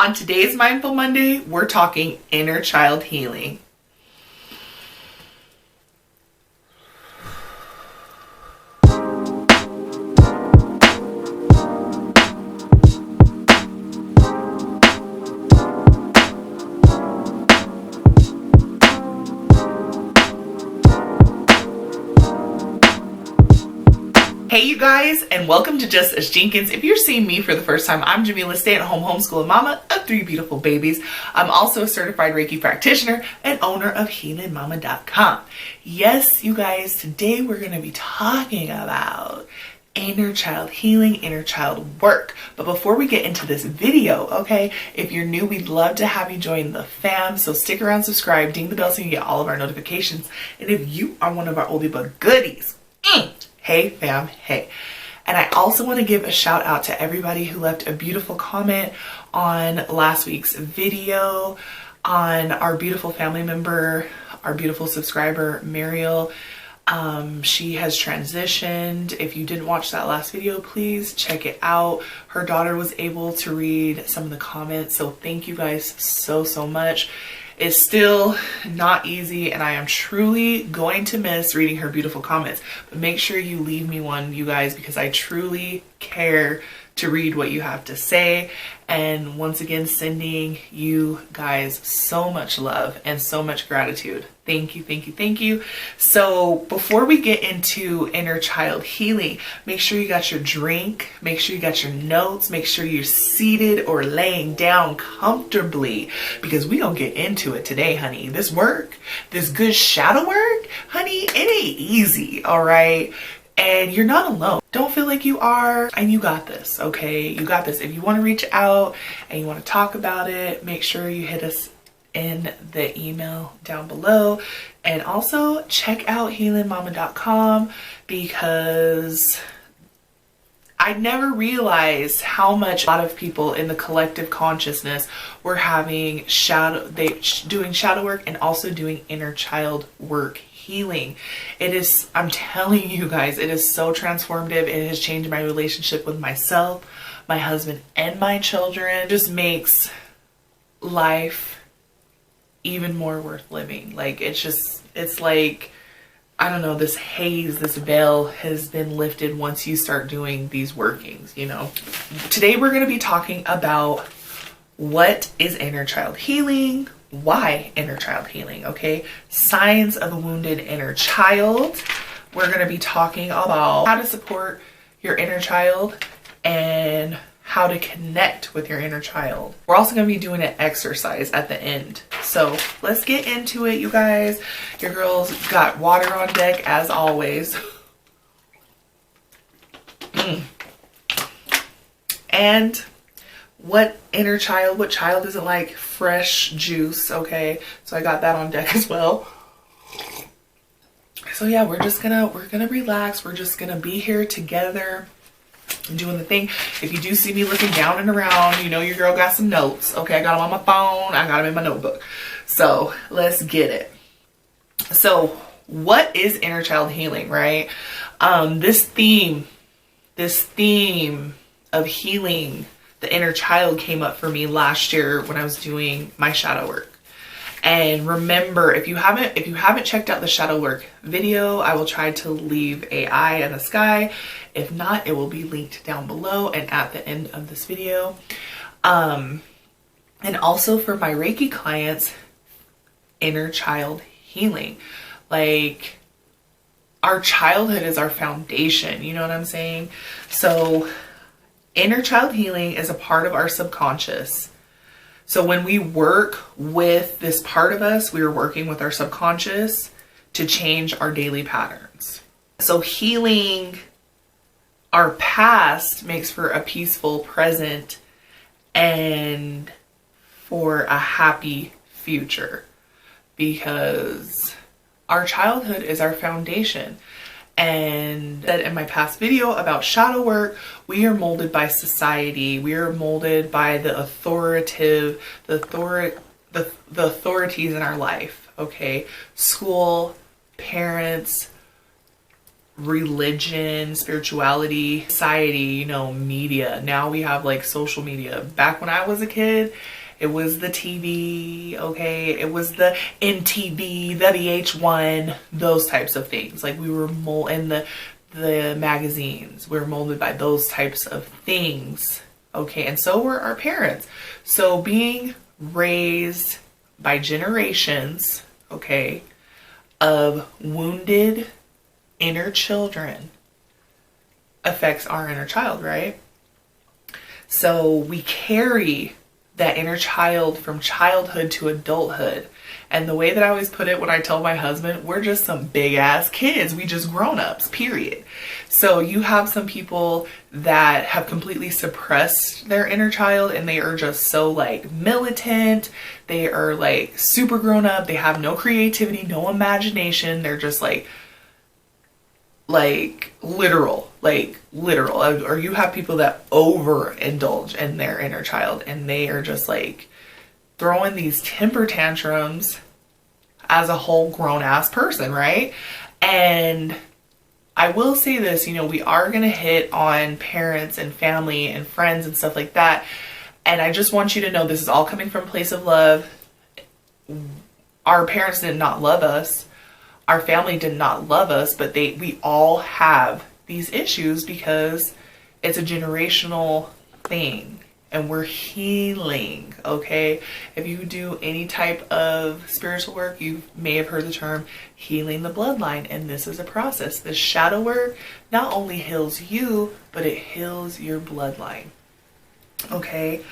On today's Mindful Monday, we're talking inner child healing. Hey you guys, and welcome to Just Us Jenkins. If you're seeing me for the first time, I'm Jamillah, stay-at-home homeschool mama of 3 beautiful babies. I'm also a certified Reiki practitioner and owner of HealingMama.com. Yes, you guys, today we're going to be talking about inner child healing, inner child work. But before we get into this video, okay, if you're new, we'd love to have you join the fam. So stick around, subscribe, ding the bell so you get all of our notifications. And if you are one of our oldie but goodies, hey fam, hey. And I also want to give a shout out to everybody who left a beautiful comment on last week's video on our beautiful family member, our beautiful subscriber, Mariel. She has transitioned. If you didn't watch that last video, please check it out. Her daughter was able to read some of the comments, so thank you guys so much. It's still not easy, and I am truly going to miss reading her beautiful comments. But make sure you leave me one, you guys, because I truly care to read what you have to say. And once again, sending you guys so much love and so much gratitude. Thank you, thank you, thank you. So before we get into inner child healing, make sure you got your drink, make sure you got your notes, make sure you're seated or laying down comfortably, because we gonna get into it today, honey. This work, this good shadow work, honey, it ain't easy, all right? And you're not alone. Don't feel like you are, and you got this, okay? You got this. If you want to reach out and you want to talk about it, make sure you hit us in the email down below. And also check out HealingMama.com, because I never realized how much a lot of people in the collective consciousness were having doing shadow work and also doing inner child work healing. It is, I'm telling you guys, it is so transformative. It has changed my relationship with myself, my husband, and my children. It just makes life even more worth living. Like, it's like, I don't know, this haze, this veil has been lifted once you start doing these workings, you know. Today we're going to be talking about what is inner child healing, why inner child healing, okay? Signs of a wounded inner child. We're going to be talking about how to support your inner child and how to connect with your inner child. We're also going to be doing an exercise at the end. So let's get into it, you guys. Your girls got water on deck as always. And what child doesn't like fresh juice, okay? So I got that on deck as well. So yeah, we're gonna relax. We're just gonna be here together and doing the thing. If you do see me looking down and around, you know your girl got some notes, okay? I got them on my phone, I got them in my notebook. So let's get it. So what is inner child healing, right? This theme of healing the inner child came up for me last year when I was doing my shadow work. And remember, if you haven't checked out the shadow work video, I will try to leave a eye in the sky. If not, it will be linked down below and at the end of this video. And also for my Reiki clients, inner child healing. Like, our childhood is our foundation, you know what I'm saying? So inner child healing is a part of our subconscious. So when we work with this part of us, we are working with our subconscious to change our daily patterns. So healing our past makes for a peaceful present and for a happy future, because our childhood is our foundation. And that in my past video about shadow work, we are molded by society. We are molded by the authorities in our life, okay? School, parents, religion, spirituality, society, you know, media. Now we have like social media. Back when I was a kid, it was the TV, okay? It was the MTV, the VH1, those types of things. Like we were in the magazines. We were molded by those types of things, okay? And so were our parents. So being raised by generations, okay, of wounded inner children affects our inner child, right? So we carry that inner child from childhood to adulthood. And the way that I always put it when I tell my husband, we're just some big ass kids. We just grown-ups, period. So you have some people that have completely suppressed their inner child and they are just so like militant. They are like super grown up. They have no creativity, no imagination. They're just like literal. Or you have people that overindulge in their inner child and they are just like throwing these temper tantrums as a whole grown ass person, right? And I will say this, you know, we are going to hit on parents and family and friends and stuff like that. And I just want you to know this is all coming from a place of love. Our parents did not love us. Our family did not love us, but we all have these issues because it's a generational thing and we're healing, okay? If you do any type of spiritual work, you may have heard the term healing the bloodline, and this is a process. The shadow work not only heals you, but it heals your bloodline, okay?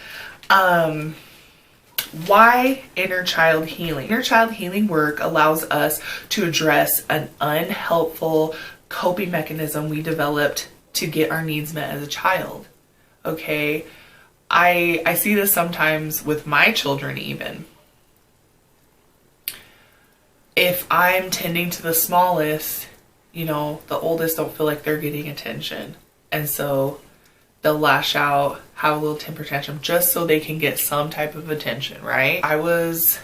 Why inner child healing? Inner child healing work allows us to address an unhelpful coping mechanism we developed to get our needs met as a child. Okay, I see this sometimes with my children even. If I'm tending to the smallest, you know, the oldest don't feel like they're getting attention. And so they'll lash out, have a little temper tantrum just so they can get some type of attention, right? I was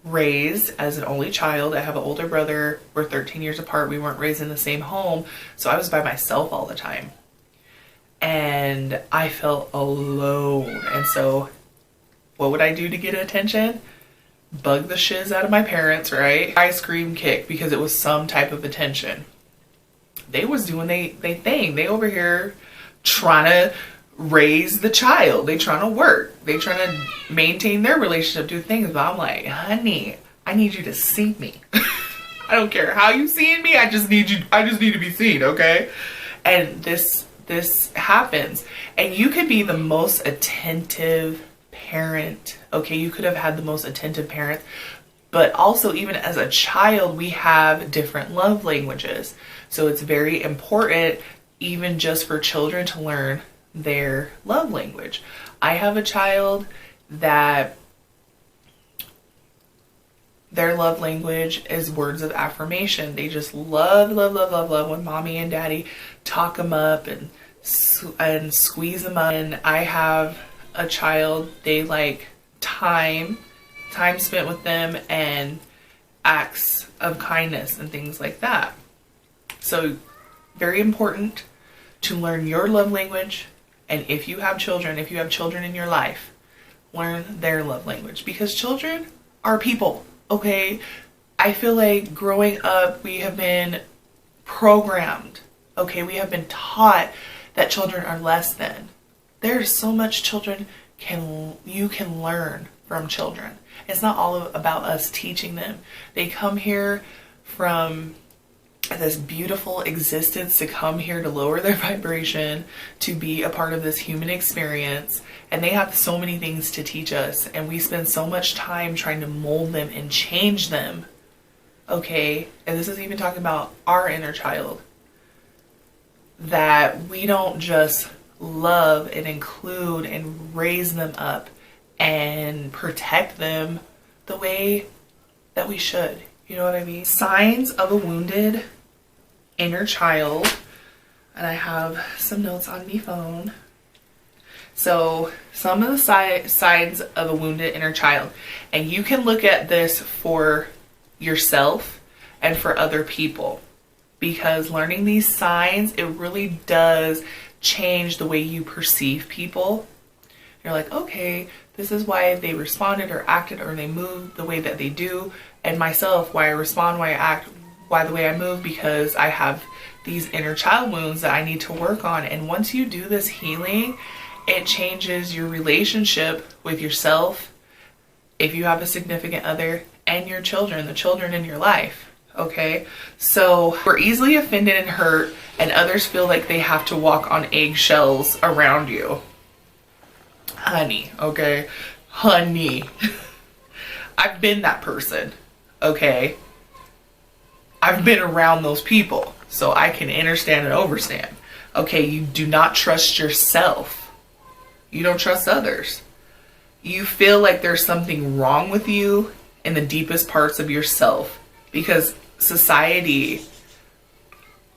raised as an only child. I have an older brother. We're 13 years apart. We weren't raised in the same home. So I was by myself all the time. And I felt alone. And so what would I do to get attention? Bug the shiz out of my parents, right? I scream kick because it was some type of attention. They was doing they thing. They over here trying to raise the child. They trying to work. They trying to maintain their relationship, do things. But I'm like, honey, I need you to see me. I don't care how you seeing me. I just need to be seen, okay? And this happens. And you could be the most attentive parent. Okay, you could have had the most attentive parent. But also, even as a child, we have different love languages. So it's very important, even just for children, to learn their love language. I have a child that their llove language is words of affirmation. They just love when mommy and daddy talk them up and squeeze them up. And I have a child, they like time spent with them and acts of kindness and things like that. So very important to learn your love language. And if you have children in your life, learn their love language, because children are people, okay? I feel like growing up, we have been programmed, okay? We have been taught that children are less than. There's so much you can learn from children. It's not all about us teaching them. They come here from this beautiful existence to come here to lower their vibration, to be a part of this human experience, and they have so many things to teach us, and we spend so much time trying to mold them and change them, okay? And this is even talking about our inner child, that we don't just love and include and raise them up and protect them the way that we should. You know what I mean? Signs of a wounded inner child. And I have some notes on my phone. So some of the signs of a wounded inner child. And you can look at this for yourself and for other people. because learning these signs, it really does change the way you perceive people. You're like, okay, this is why they responded or acted or they moved the way that they do. And myself, why I respond, why I act, why the way I move, because I have these inner child wounds that I need to work on. And once you do this healing, it changes your relationship with yourself, if you have a significant other, and your children, the children in your life. Okay, so we're easily offended and hurt, and others feel like they have to walk on eggshells around you. Honey, okay? Honey. I've been that person, okay? I've been around those people, so I can understand and overstand. Okay, you do not trust yourself. You don't trust others. You feel like there's something wrong with you in the deepest parts of yourself, because society,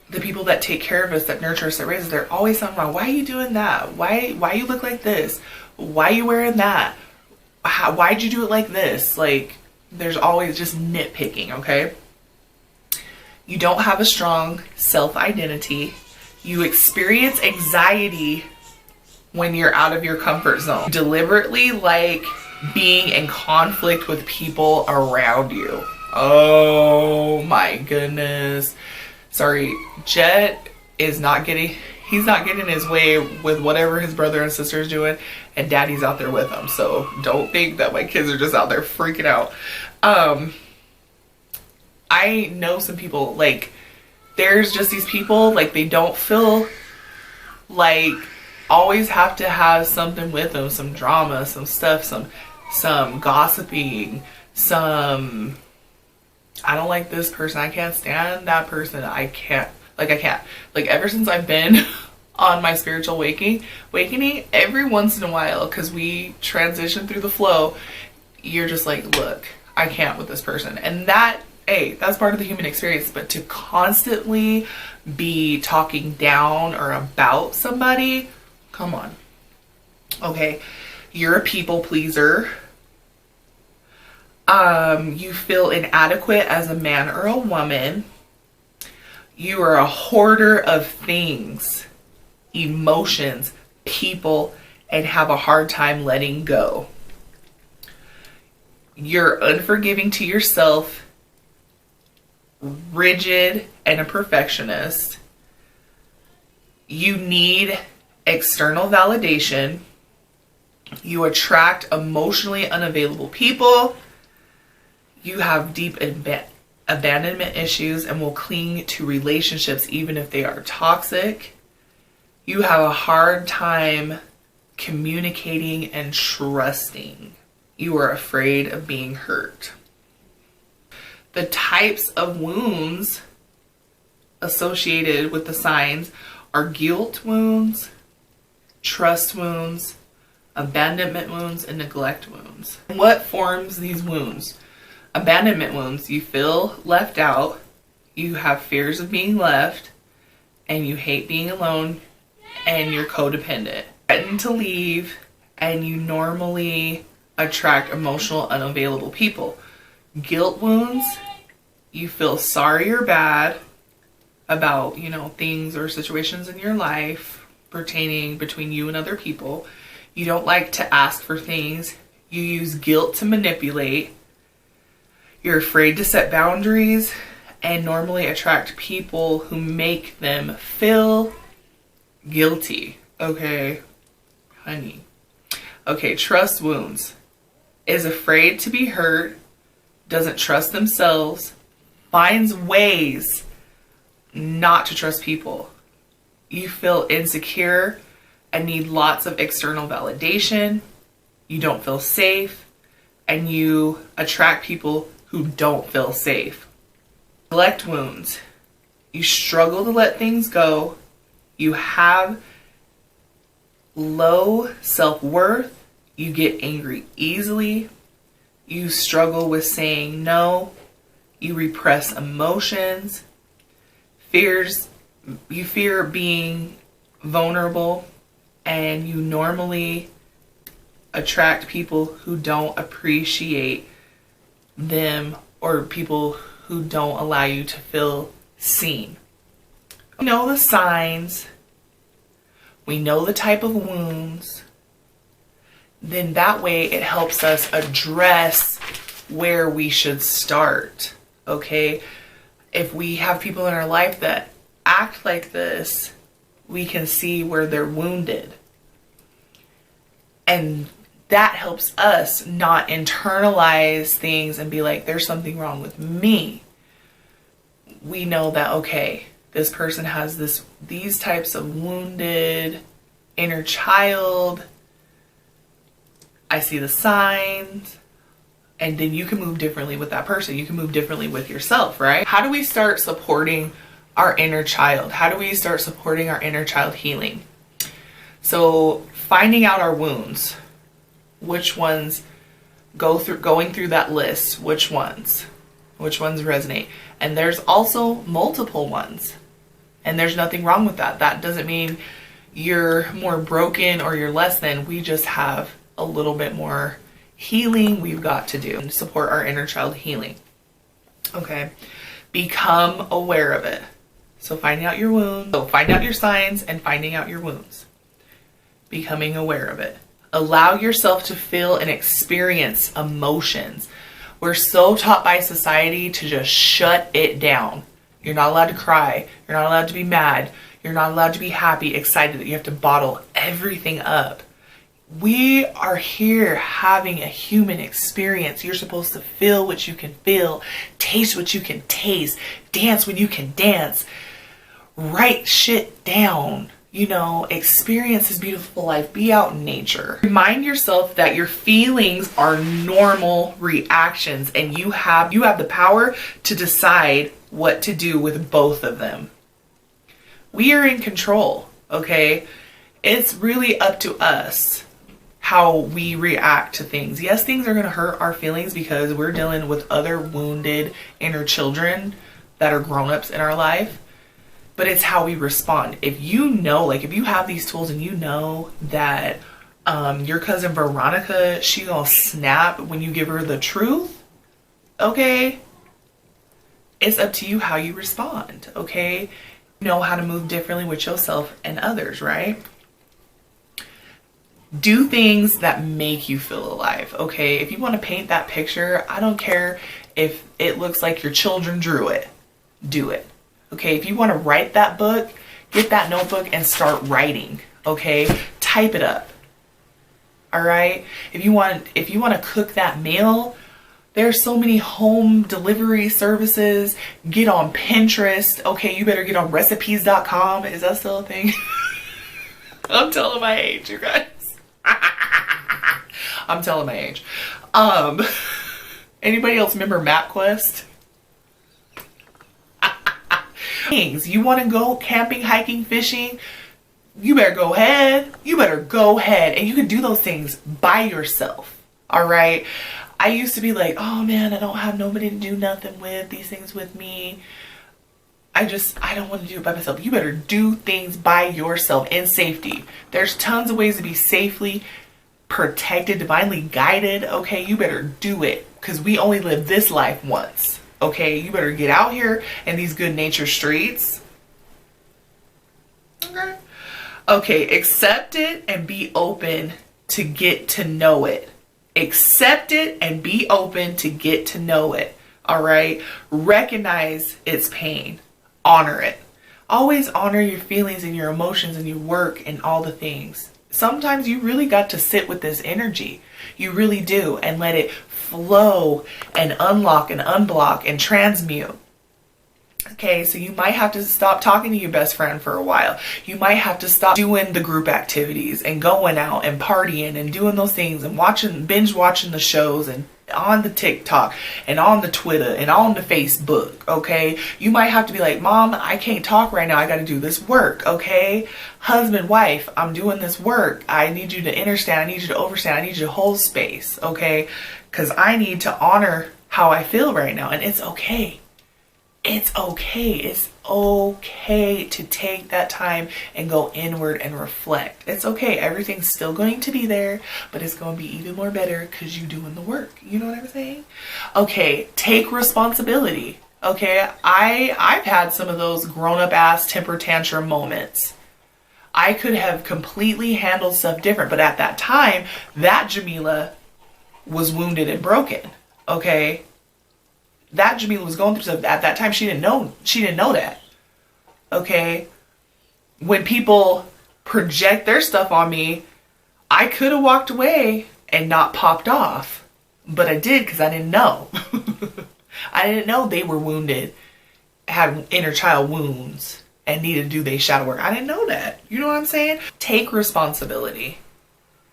the people that take care of us, that nurture us, that raise us, they're always something wrong. Why are you doing that? Why you look like this? Why are you wearing that? Why'd you do it like this? Like, there's always just nitpicking, okay? You don't have a strong self-identity. You experience anxiety when you're out of your comfort zone. You deliberately like being in conflict with people around you. Oh my goodness. Sorry, Jet is not getting, he's not getting his way with whatever his brother and sister is doing, and daddy's out there with him. So don't think that my kids are just out there freaking out. I know some people, like, there's just these people, like, they don't feel like always have to have something with them, some drama, some stuff, some gossiping, some, I don't like this person, I can't stand that person, I can't. Like, ever since I've been on my spiritual awakening, every once in a while, because we transition through the flow, you're just like, look, I can't with this person. And that, hey, that's part of the human experience. But to constantly be talking down or about somebody, come on. Okay, you're a people pleaser. You feel inadequate as a man or a woman. You are a hoarder of things, emotions, people, and have a hard time letting go. You're unforgiving to yourself, rigid, and a perfectionist. You need external validation. You attract emotionally unavailable people. You have deep abandonment issues and will cling to relationships even if they are toxic. You have a hard time communicating and trusting. You are afraid of being hurt. The types of wounds associated with the signs are guilt wounds, trust wounds, abandonment wounds, and neglect wounds. What forms these wounds? Abandonment wounds, you feel left out, you have fears of being left, and you hate being alone, and you're codependent. Threaten to leave, and you normally attract emotional unavailable people. Guilt wounds, you feel sorry or bad about, things or situations in your life pertaining between you and other people. You don't like to ask for things. You use guilt to manipulate. You're afraid to set boundaries and normally attract people who make them feel guilty. Okay, honey. Okay, trust wounds. Is afraid to be hurt, doesn't trust themselves, finds ways not to trust people. You feel insecure and need lots of external validation. You don't feel safe, and you attract people who don't feel safe. Neglect wounds. You struggle to let things go. You have low self-worth. You get angry easily. You struggle with saying no. You repress emotions. You fear being vulnerable, and you normally attract people who don't appreciate them or people who don't allow you to feel seen. We know the signs, we know the type of wounds, then that way it helps us address where we should start, okay? If we have people in our life that act like this, we can see where they're wounded. And that helps us not internalize things and be like, there's something wrong with me. We know that, okay, this person has these types of wounded inner child. I see the signs. And then you can move differently with that person. You can move differently with yourself, right? How do we start supporting our inner child? How do we start supporting our inner child healing? So finding out our wounds, which ones going through that list, which ones resonate. And there's also multiple ones, and there's nothing wrong with that. That doesn't mean you're more broken or you're less than. We just have a little bit more healing we've got to do and support our inner child healing. Okay, become aware of it. So finding out your wounds, so find out your signs and finding out your wounds. Becoming aware of it. Allow yourself to feel and experience emotions. We're so taught by society to just shut it down. You're not allowed to cry. You're not allowed to be mad. You're not allowed to be happy, excited. That you have to bottle everything up. We are here having a human experience. You're supposed to feel what you can feel, taste what you can taste, dance when you can dance, write shit down, experience this beautiful life, be out in nature. Remind yourself that your feelings are normal reactions and you have the power to decide what to do with both of them. We are in control, okay? It's really up to us how we react to things. Yes, things are going to hurt our feelings because we're dealing with other wounded inner children that are grown-ups in our life, but it's how we respond. If you know, if you have these tools and you know that your cousin Veronica, she gonna snap when you give her the truth, okay? It's up to you how you respond, okay? Know how to move differently with yourself and others, right? Do things that make you feel alive, okay? If you want to paint that picture, I don't care if it looks like your children drew it. Do it, okay? If you want to write that book, get that notebook and start writing, okay? Type it up, all right? If you want to cook that meal, there's so many home delivery services. Get on Pinterest, okay? You better get on recipes.com. Is that still a thing? I'm telling my age, you guys. I'm telling my age. Anybody else remember MapQuest? Things you want to go camping, hiking, fishing, you better go ahead. You better go ahead, and you can do those things by yourself. All right. I used to be like, oh man, I don't have nobody to do nothing with, these things with me. I don't want to do it by myself. You better do things by yourself in safety. There's tons of ways to be safely protected, divinely guided. Okay, you better do it because we only live this life once. Okay, you better get out here in these good nature streets. Okay, accept it and be open to get to know it. Accept it and be open to get to know it. All right, recognize its pain. Honor it. Always honor your feelings and your emotions and your work and all the things. Sometimes you really got to sit with this energy. You really do, and let it flow and unlock and unblock and transmute. Okay, so you might have to stop talking to your best friend for a while. You might have to stop doing the group activities and going out and partying and doing those things and binge watching the shows and on the TikTok and on the Twitter and on the Facebook, okay? You might have to be like, Mom, I can't talk right now. I got to do this work, okay? Husband, wife, I'm doing this work. I need you to understand. I need you to overstand. I need you to hold space, okay? Because I need to honor how I feel right now, and it's okay. It's okay. It's okay to take that time and go inward and reflect. It's okay. Everything's still going to be there, but it's going to be even more better because you're doing the work. You know what I'm saying? Okay, take responsibility. Okay, I've had some of those grown-up ass temper tantrum moments. I could have completely handled stuff different, but at that time, that Jamillah was wounded and broken. Okay? That Jamillah was going through stuff. At that time, she didn't know that. Okay? When people project their stuff on me, I could have walked away and not popped off. But I did because I didn't know. I didn't know they were wounded, had inner child wounds, and needed to do their shadow work. I didn't know that. You know what I'm saying? Take responsibility.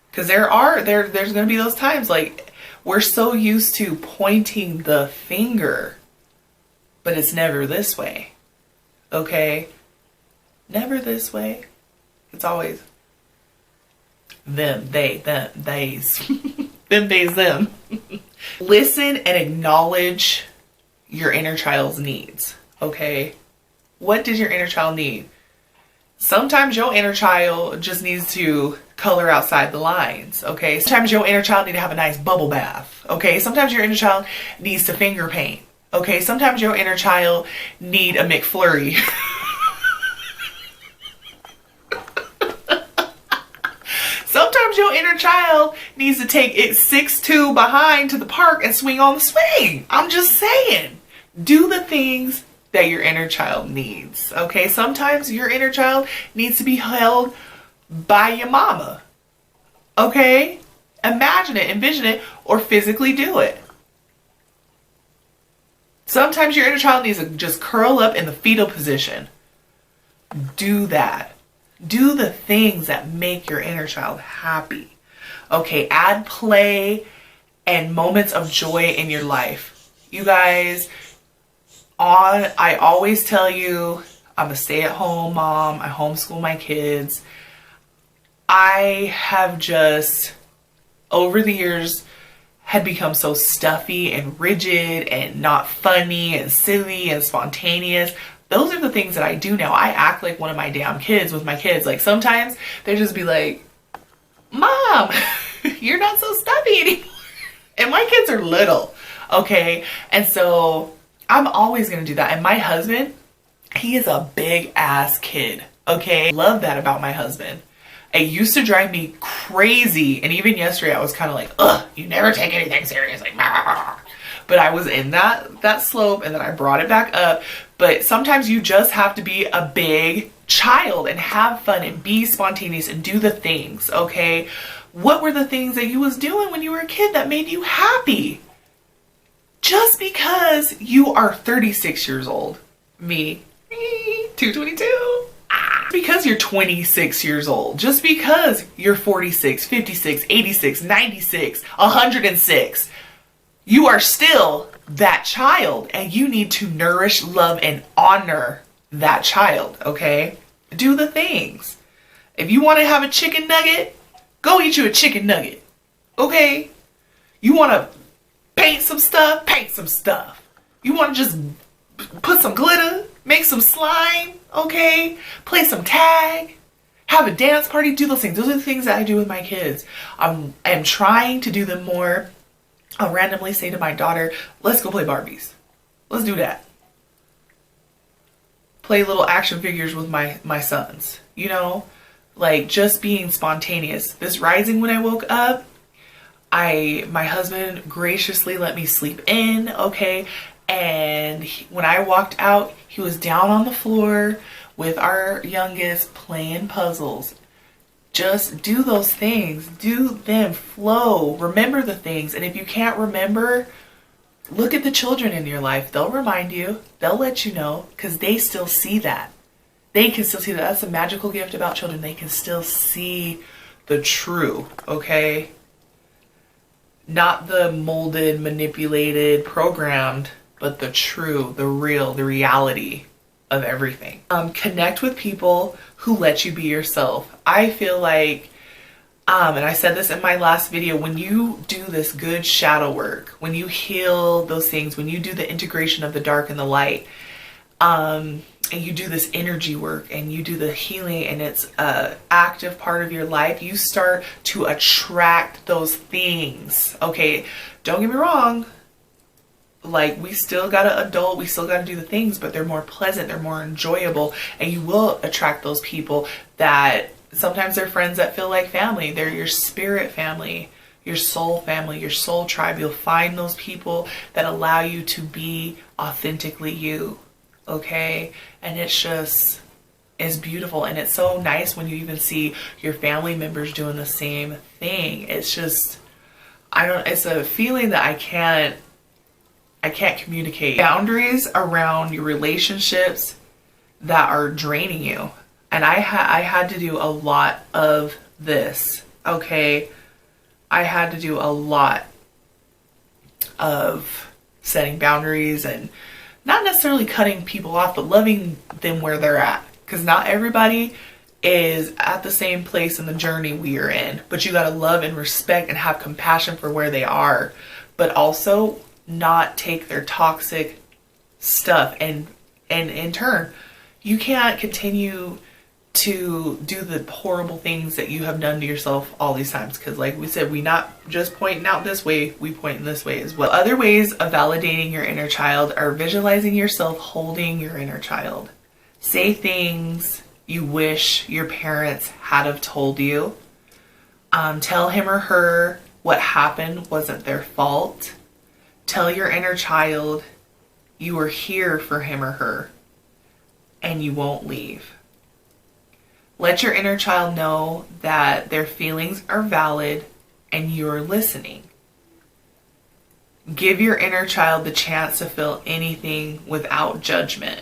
Because there's going to be those times, like, we're so used to pointing the finger, but it's never this way. Okay? Never this way. It's always them, they, them, theys. Them, days, them. Listen and acknowledge your inner child's needs. Okay? What does your inner child need? Sometimes your inner child just needs to color outside the lines. Okay? Sometimes your inner child needs to have a nice bubble bath. Okay? Sometimes your inner child needs to finger paint. Okay? Sometimes your inner child need a McFlurry. Sometimes your inner child needs to take its 6'2" behind to the park and swing on the swing. I'm just saying. Do the things that your inner child needs. Okay? Sometimes your inner child needs to be held by your mama. Okay? Imagine it, envision it, or physically do it. Sometimes your inner child needs to just curl up in the fetal position. Do that. Do the things that make your inner child happy. Okay, add play and moments of joy in your life. You guys, I always tell you, I'm a stay-at-home mom. I homeschool my kids. I have just, over the years, had become so stuffy and rigid and not funny and silly and spontaneous. Those are the things that I do now. I act like one of my damn kids with my kids. Like sometimes they just be like, Mom, you're not so stuffy anymore. And my kids are little. Okay. And so I'm always going to do that. And my husband, he is a big ass kid. Okay. Love that about my husband. It used to drive me crazy. And even yesterday I was kind of like, ugh, you never take anything serious. Like, bah. But I was in that slope and then I brought it back up. But sometimes you just have to be a big child and have fun and be spontaneous and do the things, okay? What were the things that you was doing when you were a kid that made you happy? Just because you are 36 years old, me, 222, because you're 26 years old, just because you're 46, 56, 86, 96, 106, you are still that child and you need to nourish, love, and honor that child, okay? Do the things. If you want to have a chicken nugget, go eat you a chicken nugget, okay? You want to paint some stuff? Paint some stuff. You want to just put some glitter, make some slime, okay? Play some tag, have a dance party, do those things. Those are the things that I do with my kids. I'm trying to do them more. I'll randomly say to my daughter, let's go play Barbies. Let's do that. Play little action figures with my sons. You know, like just being spontaneous. This rising when I woke up, my husband graciously let me sleep in, okay? And when I walked out, he was down on the floor with our youngest playing puzzles. Just do those things. Do them. Flow. Remember the things. And if you can't remember, look at the children in your life. They'll remind you. They'll let you know because they still see that. They can still see that. That's a magical gift about children. They can still see the true, okay? Not the molded, manipulated, programmed, but the true, the real, the reality of everything. Connect with people who let you be yourself. I feel like, and I said this in my last video, when you do this good shadow work, when you heal those things, when you do the integration of the dark and the light, and you do this energy work and you do the healing and it's an active part of your life, you start to attract those things. Okay, don't get me wrong. Like, we still gotta adult, we still gotta do the things, but they're more pleasant, they're more enjoyable, and you will attract those people that sometimes they're friends that feel like family. They're your spirit family, your soul family, your soul tribe. You'll find those people that allow you to be authentically you, okay? And it's beautiful, and it's so nice when you even see your family members doing the same thing. It's just, it's a feeling that I can't communicate. Boundaries around your relationships that are draining you. And I had to do a lot of this, okay? I had to do a lot of setting boundaries and not necessarily cutting people off, but loving them where they're at. Because not everybody is at the same place in the journey we are in. But you gotta love and respect and have compassion for where they are. But also not take their toxic stuff, and in turn you can't continue to do the horrible things that you have done to yourself all these times, because like we said, we not just pointing out this way, we point in this way as well. Other ways of validating your inner child are visualizing yourself holding your inner child. Say things you wish your parents had have told you. Tell him or her what happened wasn't their fault. Tell your inner child you are here for him or her and you won't leave. Let your inner child know that their feelings are valid and you're listening. Give your inner child the chance to feel anything without judgment.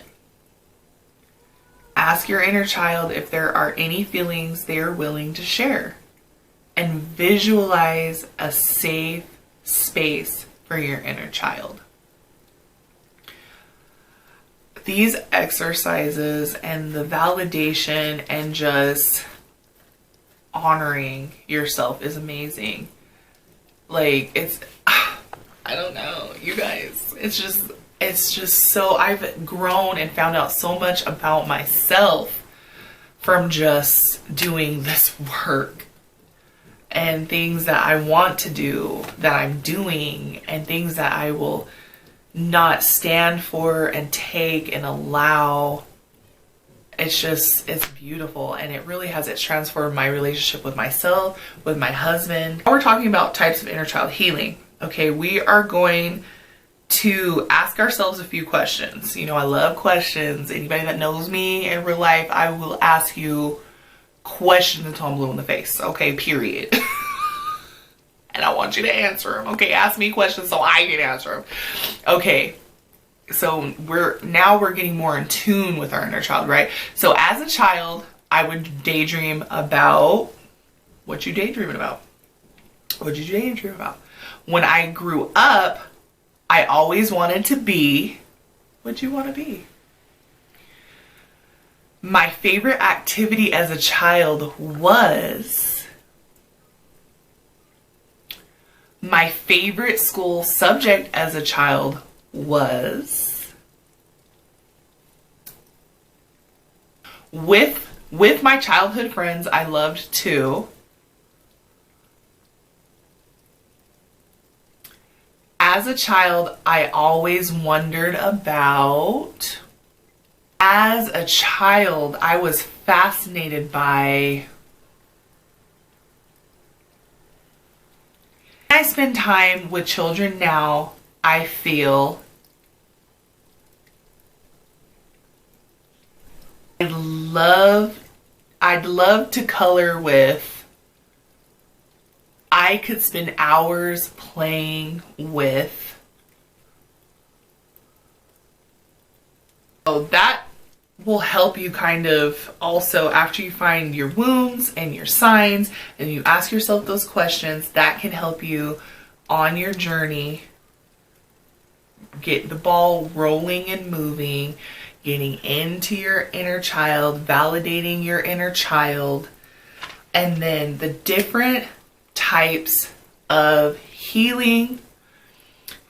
Ask your inner child if there are any feelings they are willing to share, and visualize a safe space for your inner child. These exercises and the validation and just honoring yourself is amazing. Like, I don't know, you guys, it's just so, I've grown and found out so much about myself from just doing this work, and things that I want to do that I'm doing, and things that I will not stand for and take and allow. It's beautiful, and it really has, it's transformed my relationship with myself, with my husband. We're talking about types of inner child healing. Okay, we are going to ask ourselves a few questions. You know, I love questions. Anybody that knows me in real life, I will ask you questions until I'm blue in the face. Okay, period. And I want you to answer them. Okay, ask me questions so I can answer them. Okay, so we're getting more in tune with our inner child, right? So as a child, I would daydream about, what you daydreaming about? What did you daydream about? When I grew up, I always wanted to be, what'd you want to be? My favorite activity as a child was, my favorite school subject as a child was, with my childhood friends, I loved to, as a child, I always wondered about, as a child, I was fascinated by, when I spend time with children now, I feel I'd love to color with, I could spend hours playing with. So that will help you kind of also, after you find your wounds and your signs and you ask yourself those questions, that can help you on your journey get the ball rolling and moving, getting into your inner child, validating your inner child, and then the different types of healing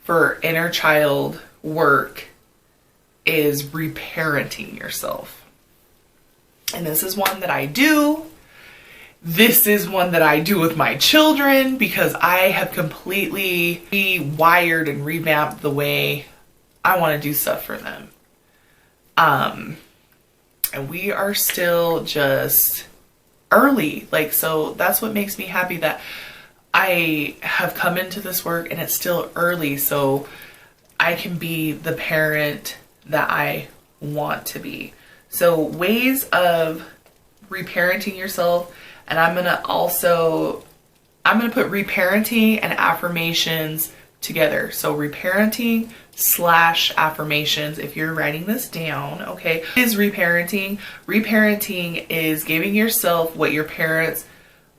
for inner child work is reparenting yourself. And this is one that I do, This is one that I do with my children because I have completely rewired and revamped the way I want to do stuff for them. And we are still just early. Like, so that's what makes me happy that I have come into this work and it's still early. So I can be the parent that I want to be. So ways of reparenting yourself. And I'm going to put reparenting and affirmations together. So reparenting / affirmations, if you're writing this down, okay, is reparenting. Reparenting is giving yourself what your parents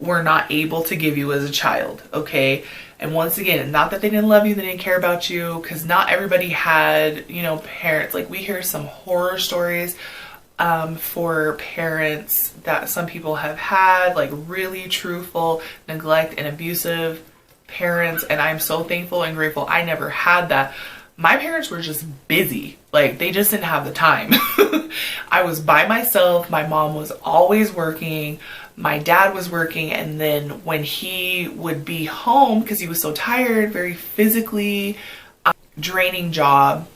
were not able to give you as a child, okay? And once again, not that they didn't love you, they didn't care about you, because not everybody had, you know, parents. Like, we hear some horror stories for parents that some people have had, like really truthful, neglect, and abusive parents. And I'm so thankful and grateful I never had that. My parents were just busy. Like, they just didn't have the time. I was by myself. My mom was always working. My dad was working. And then when he would be home, because he was so tired, very physically draining job,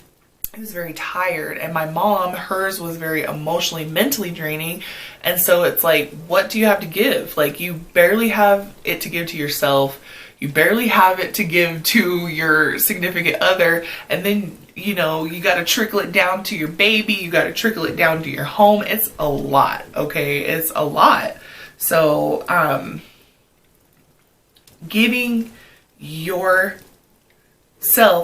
he was very tired. And my mom, hers was very emotionally, mentally draining. And so it's like, what do you have to give? Like, you barely have it to give to yourself. You barely have it to give to your significant other. And then, you know, you got to trickle it down to your baby. You got to trickle it down to your home. It's a lot. Okay. It's a lot. So, giving yourself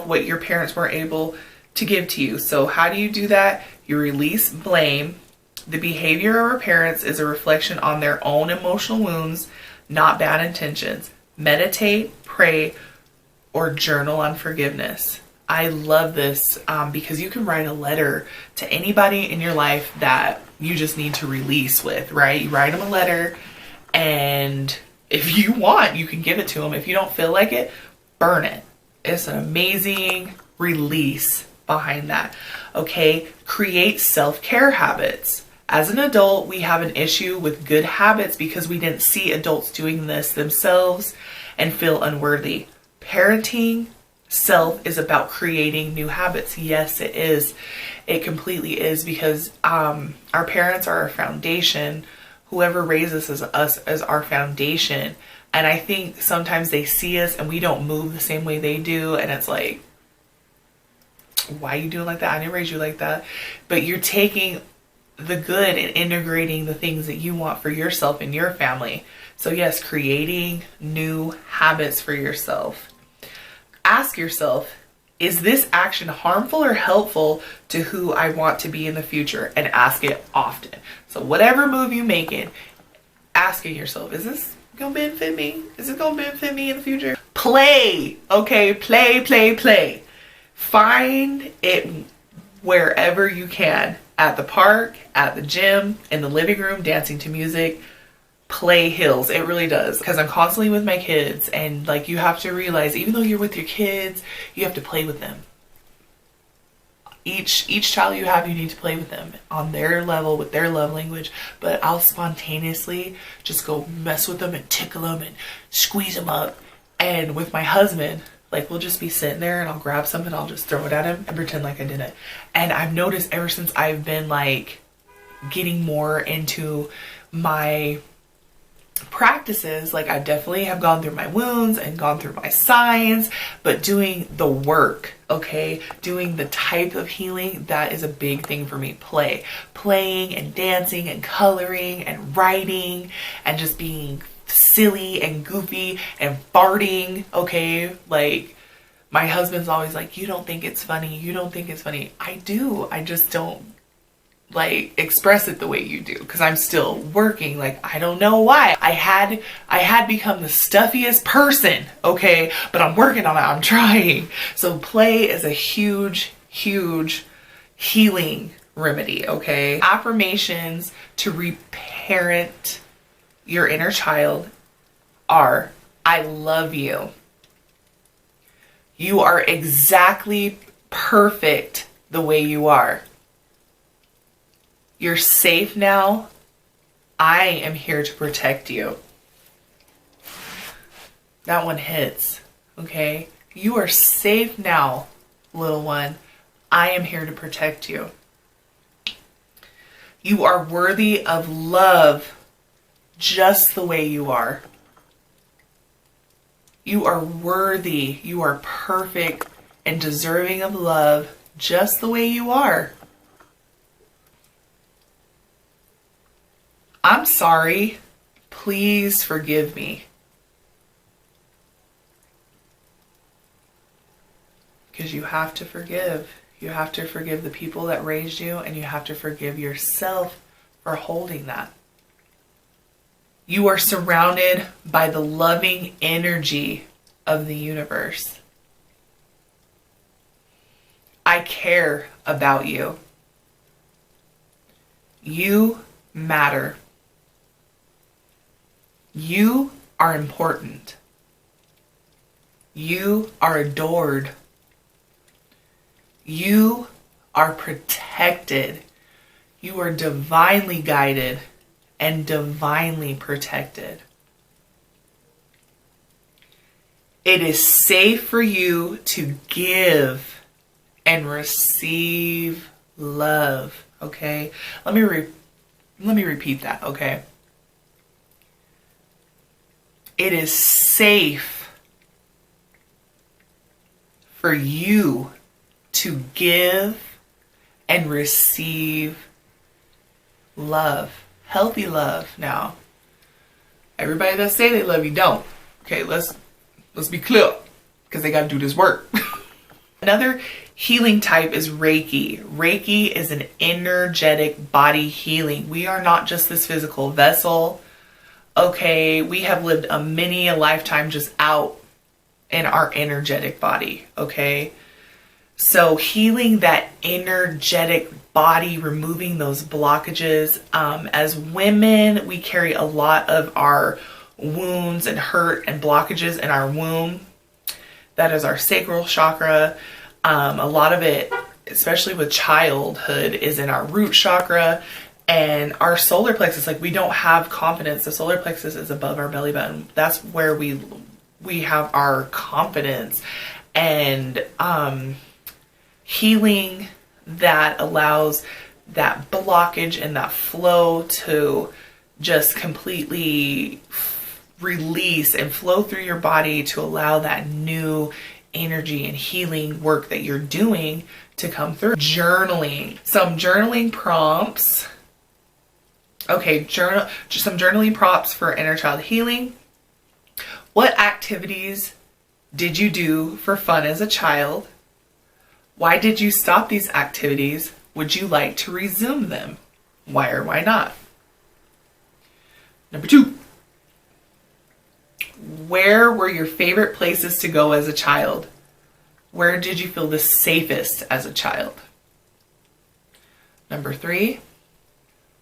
what your parents weren't able to give to you. So how do you do that? You release blame. The behavior of our parents is a reflection on their own emotional wounds, not bad intentions. Meditate, pray, or journal on forgiveness. I love this because you can write a letter to anybody in your life that you just need to release with, right? You write them a letter, and if you want, you can give it to them. If you don't feel like it, burn it. It's an amazing release behind that. Okay, create self-care habits. As an adult, we have an issue with good habits because we didn't see adults doing this themselves and feel unworthy. Parenting self is about creating new habits. Yes, it is. It completely is, because our parents are our foundation. Whoever raises us as our foundation. And I think sometimes they see us and we don't move the same way they do. And it's like, why are you doing like that? I didn't raise you like that. But you're taking the good and integrating the things that you want for yourself and your family. So yes, creating new habits for yourself. Ask yourself, is this action harmful or helpful to who I want to be in the future? And ask it often. So whatever move you're making, asking yourself, is this gonna benefit me? Is it gonna benefit me in the future? Play, okay? Play. Find it wherever you can. At the park, at the gym, in the living room, dancing to music. Play heals. It really does. Because I'm constantly with my kids, and like, you have to realize, even though you're with your kids, you have to play with them. Each child you have, you need to play with them on their level, with their love language. But I'll spontaneously just go mess with them and tickle them and squeeze them up. And with my husband, like, we'll just be sitting there and I'll grab something, I'll just throw it at him and pretend like I didn't. And I've noticed ever since I've been like getting more into my practices, like, I definitely have gone through my wounds and gone through my signs, but doing the work, okay, doing the type of healing, that is a big thing for me. Playing and dancing and coloring and writing and just being silly and goofy and farting, okay? Like, my husband's always like, you don't think it's funny, you don't think it's funny. I do. I just don't like express it the way you do, because I'm still working. Like, I don't know why. I had become the stuffiest person, okay? But I'm working on it. I'm trying. So play is a huge healing remedy, okay? Affirmations to reparent your inner child are, I love you. You are exactly perfect the way you are. You're safe now. I am here to protect you. That one hits, okay? You are safe now, little one. I am here to protect you. You are worthy of love just the way you are. You are worthy. You are perfect and deserving of love just the way you are. I'm sorry. Please forgive me. Because you have to forgive. You have to forgive the people that raised you, and you have to forgive yourself for holding that. You are surrounded by the loving energy of the universe. I care about you. You matter. You are important. You are adored. You are protected. You are divinely guided and divinely protected. It is safe for you to give and receive love. Okay? Let me repeat that, okay? It is safe for you to give and receive love. Healthy love now. Everybody that say they love you don't. Okay, let's be clear, because they got to do this work. Another healing type is Reiki. Reiki is an energetic body healing. We are not just this physical vessel. Okay, we have lived a lifetime just out in our energetic body. Okay, so healing that energetic body, removing those blockages. As women, we carry a lot of our wounds and hurt and blockages in our womb. That is our sacral chakra. A lot of it, especially with childhood, is in our root chakra. And our solar plexus, like, we don't have confidence. The solar plexus is above our belly button. That's where we have our confidence. And healing that allows that blockage and that flow to just completely release and flow through your body, to allow that new energy and healing work that you're doing to come through. Journaling. Some journaling prompts. Okay, some journaling prompts for inner child healing. What activities did you do for fun as a child? Why did you stop these activities? Would you like to resume them? Why or why not? Number 2. Where were your favorite places to go as a child? Where did you feel the safest as a child? Number 3.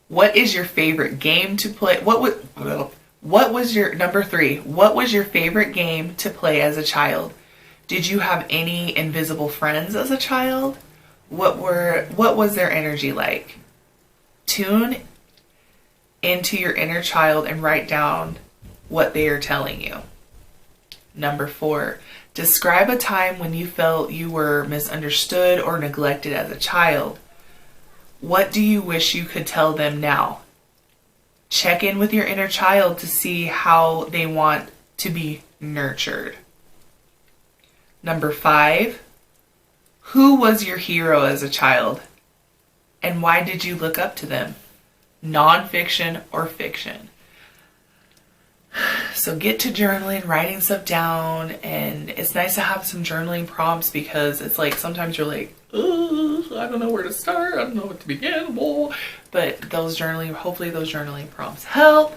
What is your favorite game to play? What was your number 3? What was your favorite game to play as a child? Did you have any invisible friends as a child? What was their energy like? Tune into your inner child and write down what they are telling you. Number 4, describe a time when you felt you were misunderstood or neglected as a child. What do you wish you could tell them now? Check in with your inner child to see how they want to be nurtured. Number 5, who was your hero as a child? And why did you look up to them? Nonfiction or fiction? So get to journaling, writing stuff down, and it's nice to have some journaling prompts, because it's like sometimes you're like, I don't know where to start, I don't know what to begin, but hopefully those journaling prompts help.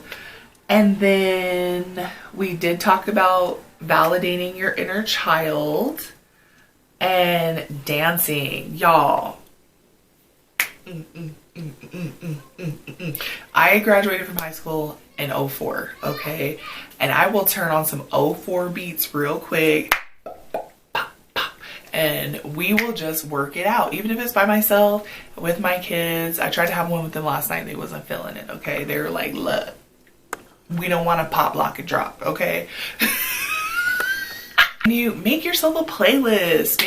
And then we did talk about validating your inner child and dancing, y'all. I graduated from high school in 04, okay? And I will turn on some 04 beats real quick, and we will just work it out, even if it's by myself, with my kids. I tried to have one with them last night. They wasn't feeling it, okay? They were like, look, we don't want to pop, lock, and drop, okay? You make yourself a playlist.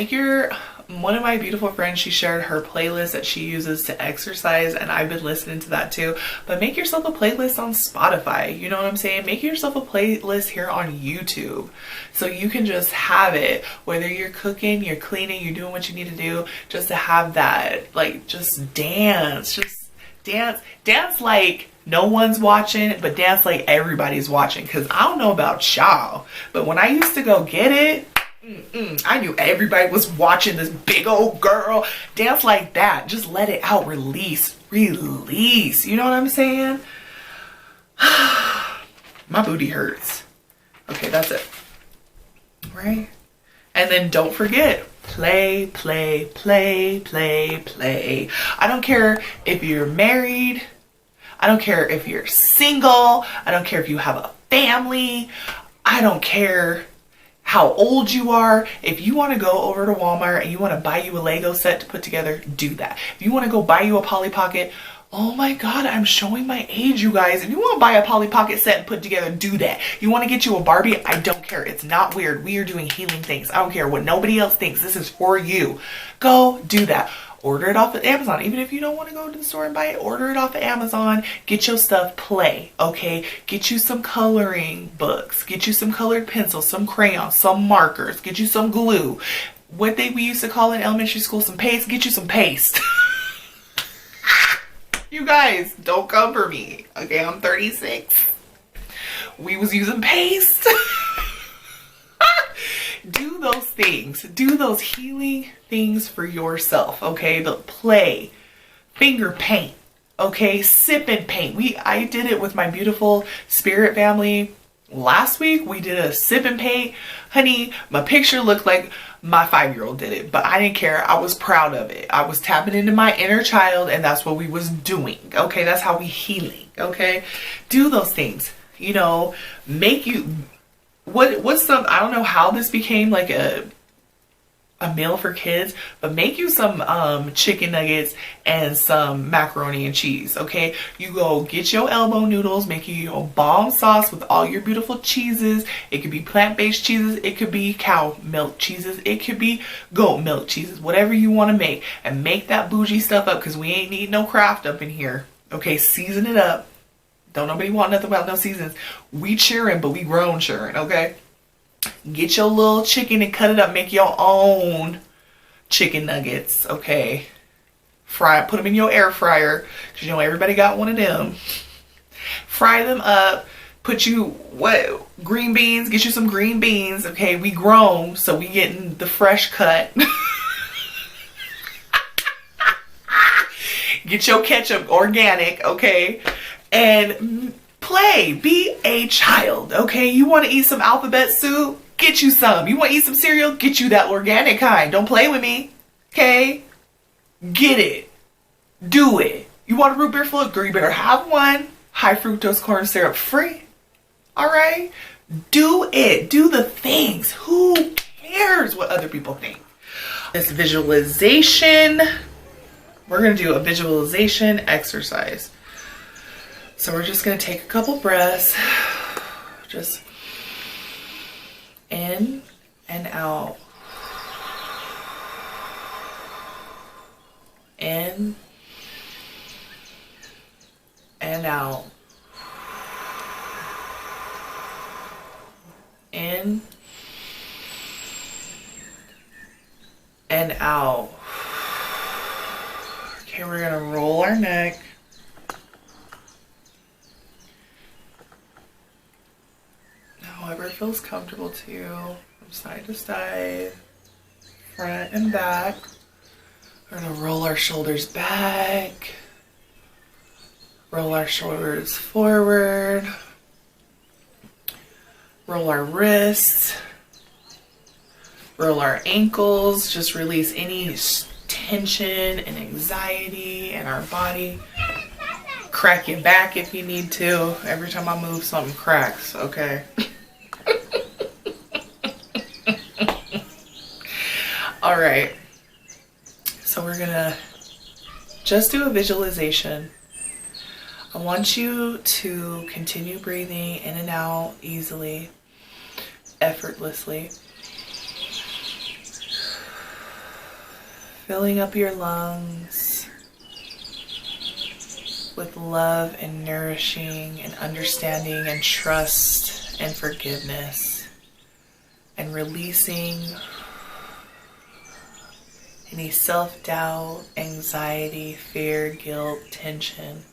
One of my beautiful friends, she shared her playlist that she uses to exercise, and I've been listening to that too. But make yourself a playlist on Spotify, you know what I'm saying? Make yourself a playlist here on YouTube so you can just have it, whether you're cooking, you're cleaning, you're doing what you need to do, just to have that, like, just dance like no one's watching, but dance like everybody's watching. Because I don't know about y'all, but when I used to go get it, I knew everybody was watching this big old girl dance like that. Just let it out. Release. You know what I'm saying? My booty hurts. Okay, that's it. Right? And then don't forget, play. I don't care if you're married. I don't care if you're single. I don't care if you have a family. I don't care how old you are. If you want to go over to Walmart and you want to buy you a Lego set to put together, do that. If you want to go buy you a Polly Pocket, oh my God, I'm showing my age, you guys. If you want to buy a Polly Pocket set and put together, do that. You want to get you a Barbie, I don't care. It's not weird. We are doing healing things. I don't care what nobody else thinks. This is for you. Go do that. Order it off of Amazon. Even if you don't want to go to the store and buy it, order it off of Amazon. Get your stuff, play, okay? Get you some coloring books. Get you some colored pencils, some crayons, some markers. Get you some glue. What we used to call in elementary school some paste. Get you some paste. You guys, don't come for me, okay? I'm 36. We was using paste. Do those things. Do those healing things for yourself, okay? But play, finger paint, okay? Sip and paint. I did it with my beautiful spirit family last week. We did a sip and paint. Honey, my picture looked like my 5-year-old did it, but I didn't care. I was proud of it. I was tapping into my inner child, and that's what we was doing, okay? That's how we healing, okay? Do those things, you know, make you... What's some, I don't know how this became like a meal for kids, but make you some chicken nuggets and some macaroni and cheese, okay? You go get your elbow noodles, make you your bomb sauce with all your beautiful cheeses. It could be plant-based cheeses, it could be cow milk cheeses, it could be goat milk cheeses, whatever you want to make. And make that bougie stuff up, because we ain't need no craft up in here, okay? Season it up. Don't nobody want nothing about no seasons. We cheering, but we grown cheering, okay? Get your little chicken and cut it up. Make your own chicken nuggets, okay? Put them in your air fryer, because you know everybody got one of them. Fry them up. Green beans. Get you some green beans, okay? We grown, so we getting the fresh cut. Get your ketchup organic, okay? And play. Be a child, okay? You want to eat some alphabet soup? Get you some. You want to eat some cereal? Get you that organic kind. Don't play with me, okay? Get it. Do it. You want a root beer float? Girl, you better have one. High fructose corn syrup free. All right? Do it. Do the things. Who cares what other people think? This visualization. We're going to do a visualization exercise. So we're just going to take a couple breaths, just in and out, in and out, in and out. Okay, we're going to roll our neck. However it feels comfortable to you, from side to side, front and back. We're going to roll our shoulders back, roll our shoulders forward, roll our wrists, roll our ankles, just release any tension and anxiety in our body. Crack your back if you need to. Every time I move, something cracks, okay? All right, so we're gonna just do a visualization. I want you to continue breathing in and out easily, effortlessly. filling up your lungs with love and nourishing and understanding and trust and forgiveness, and releasing any self-doubt, anxiety, fear, guilt, tension.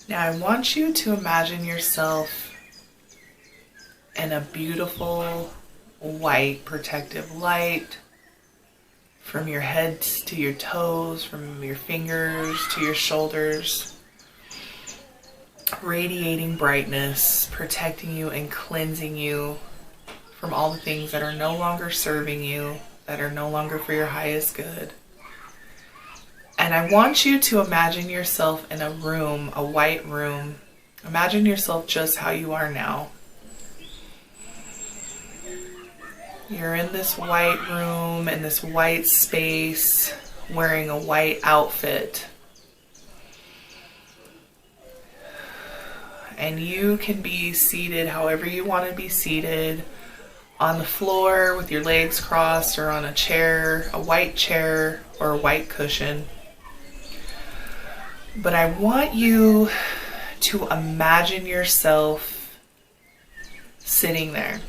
Now I want you to imagine yourself in a beautiful white protective light from your head to your toes, from your fingers to your shoulders, radiating brightness, protecting you and cleansing you from all the things that are no longer serving you, that are no longer for your highest good. And I want you to imagine yourself in a room, a white room. Imagine yourself just how you are now. You're in this white room, in this white space, wearing a white outfit. And you can be seated however you want to be seated, on the floor with your legs crossed, or on a chair, a white chair or a white cushion. But I want you to imagine yourself sitting there.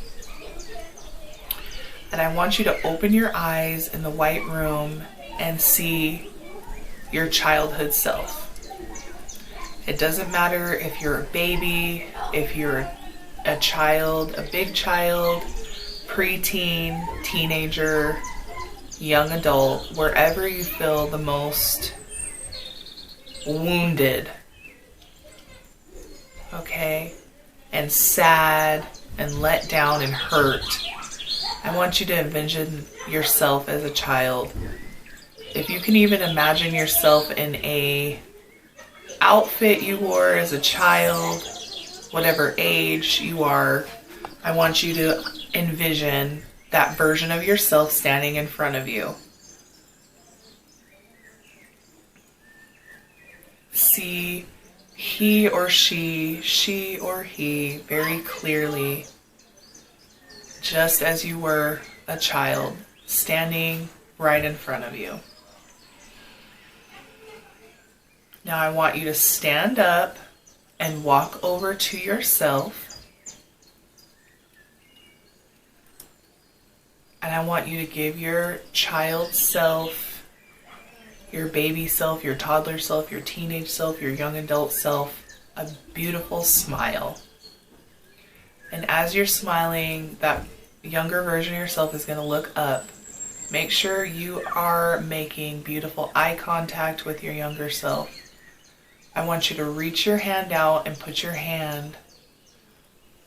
And I want you to open your eyes in the white room and see your childhood self. It doesn't matter if you're a baby, if you're a child, a big child, preteen, teenager, young adult, wherever you feel the most wounded, okay, and sad and let down and hurt. I want you to envision yourself as a child. If you can even imagine yourself in a outfit you wore as a child, whatever age you are, I want you to envision that version of yourself standing in front of you. See he or she or he very clearly, just as you were a child, standing right in front of you. Now I want you to stand up and walk over to yourself. And I want you to give your child self, your baby self, your toddler self, your teenage self, your young adult self, a beautiful smile. And as you're smiling, that younger version of yourself is going to look up. Make sure you are making beautiful eye contact with your younger self. I want you to reach your hand out and put your hand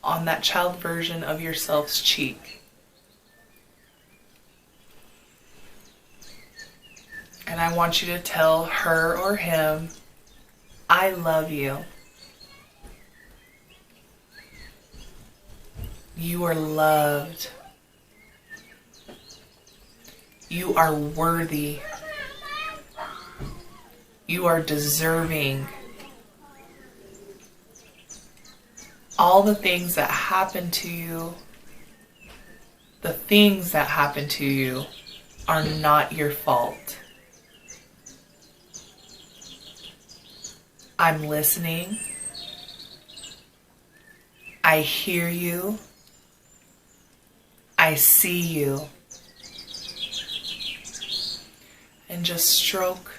on that child version of yourself's cheek. And I want you to tell her or him, I love you. You are loved. You are worthy. You are deserving. All the things that happen to you, the things that happen to you are not your fault. I'm listening. I hear you. I see you. And just stroke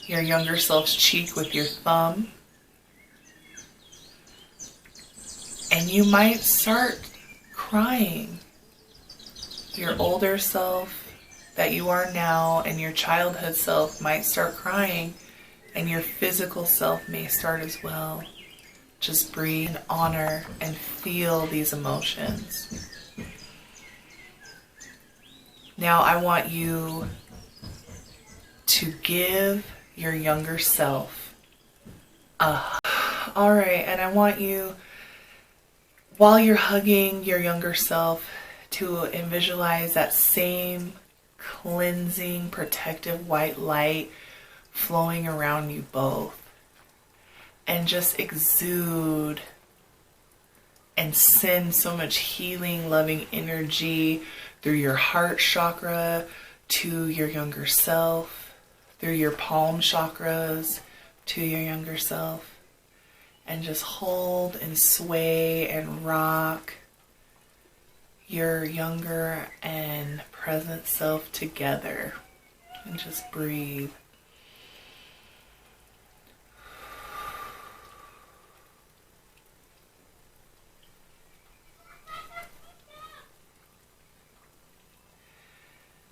your younger self's cheek with your thumb. And you might start crying. Your older self that you are now and your childhood self might start crying, and your physical self may start as well. Just breathe and honor and feel these emotions. Now I want you to give your younger self a hug. All right, and I want you, while you're hugging your younger self, to visualize that same cleansing, protective white light flowing around you both. And just exude and send so much healing, loving energy through your heart chakra to your younger self, through your palm chakras to your younger self, and just hold and sway and rock your younger and present self together. And just breathe.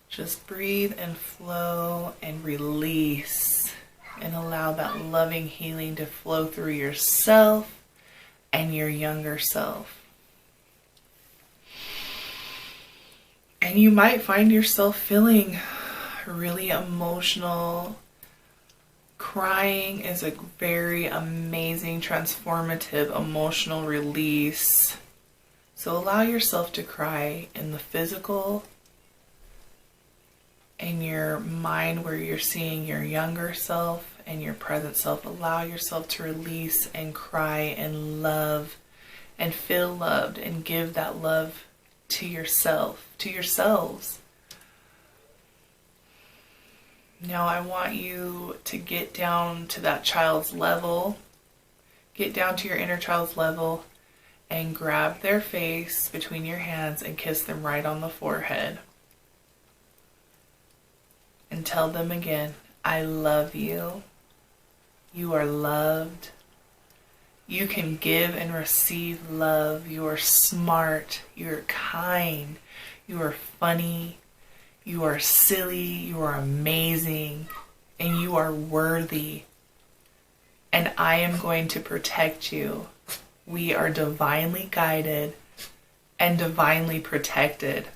Just breathe and flow and release, and allow that loving healing to flow through yourself and your younger self. And you might find yourself feeling really emotional. Crying is a very amazing, transformative, emotional release. So allow yourself to cry in the physical, in your mind where you're seeing your younger self and your present self. Allow yourself to release and cry and love and feel loved, and give that love to yourself, to yourselves. Now I want you to get down to that child's level. Get down to your inner child's level and grab their face between your hands and kiss them right on the forehead. And tell them again, I love you. You are loved. You can give and receive love. You are smart. You are kind. You are funny. You are silly. You are amazing. And you are worthy. And I am going to protect you. We are divinely guided and divinely protected.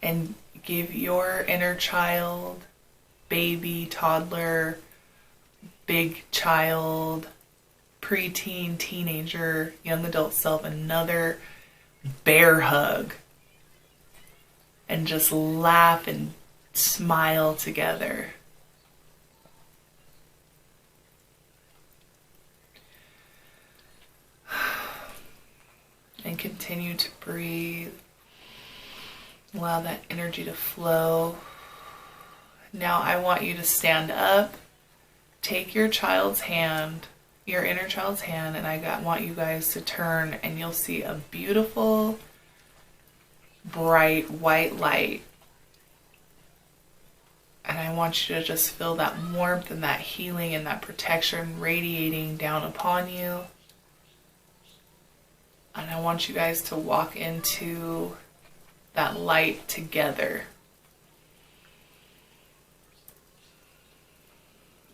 And give your inner child, baby, toddler, big child, preteen, teenager, young adult self another bear hug. And just laugh and smile together. And continue to breathe. Allow that energy to flow. Now I want you to stand up. Take your child's hand, your inner child's hand, and I want you guys to turn, and you'll see a beautiful, bright white light. And I want you to just feel that warmth and that healing and that protection radiating down upon you. And I want you guys to walk into that light together.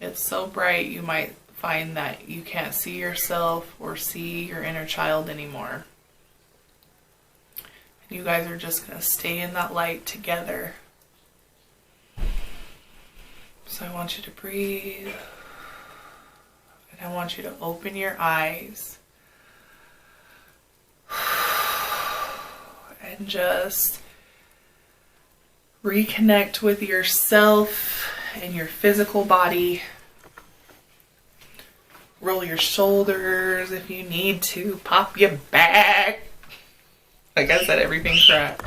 It's so bright you might find that you can't see yourself or see your inner child anymore. And you guys are just going to stay in that light together. So I want you to breathe. And I want you to open your eyes. And just reconnect with yourself and your physical body. Roll your shoulders if you need to. Pop your back. Like I said, everything's correct.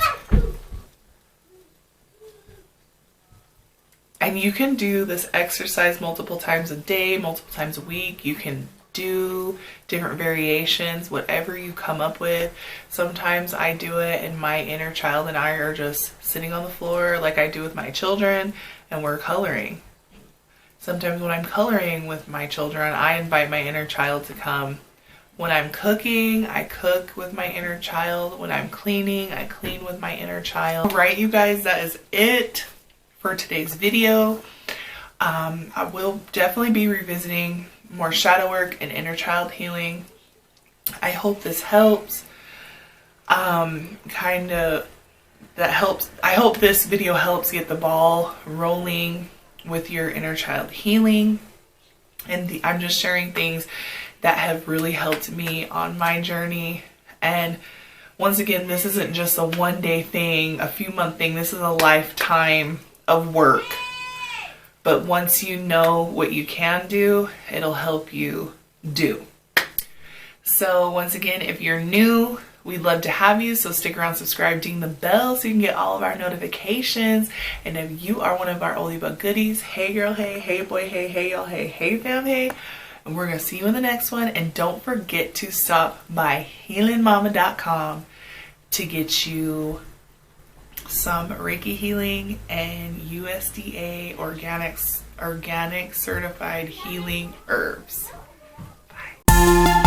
And you can do this exercise multiple times a day, multiple times a week. You can do different variations, whatever you come up with. Sometimes I do it and my inner child and I are just sitting on the floor like I do with my children, and we're coloring. Sometimes when I'm coloring with my children, I invite my inner child to come. When I'm cooking, I cook with my inner child. When I'm cleaning, I clean with my inner child. All right, you guys, that is it for today's video. I will definitely be revisiting more shadow work and inner child healing. I hope this helps. That helps. I hope this video helps get the ball rolling with your inner child healing. And I'm just sharing things that have really helped me on my journey. And once again, this isn't just a one-day thing, a few-month thing. This is a lifetime of work. But once you know what you can do, it'll help you do. So once again, if you're new, we'd love to have you. So stick around, subscribe, ding the bell so you can get all of our notifications. And if you are one of our oldie but goodies, hey girl, hey boy, hey y'all, hey fam, hey. And we're going to see you in the next one. And don't forget to stop by healingmama.com to get you some Reiki healing and USDA organic certified healing herbs. Bye.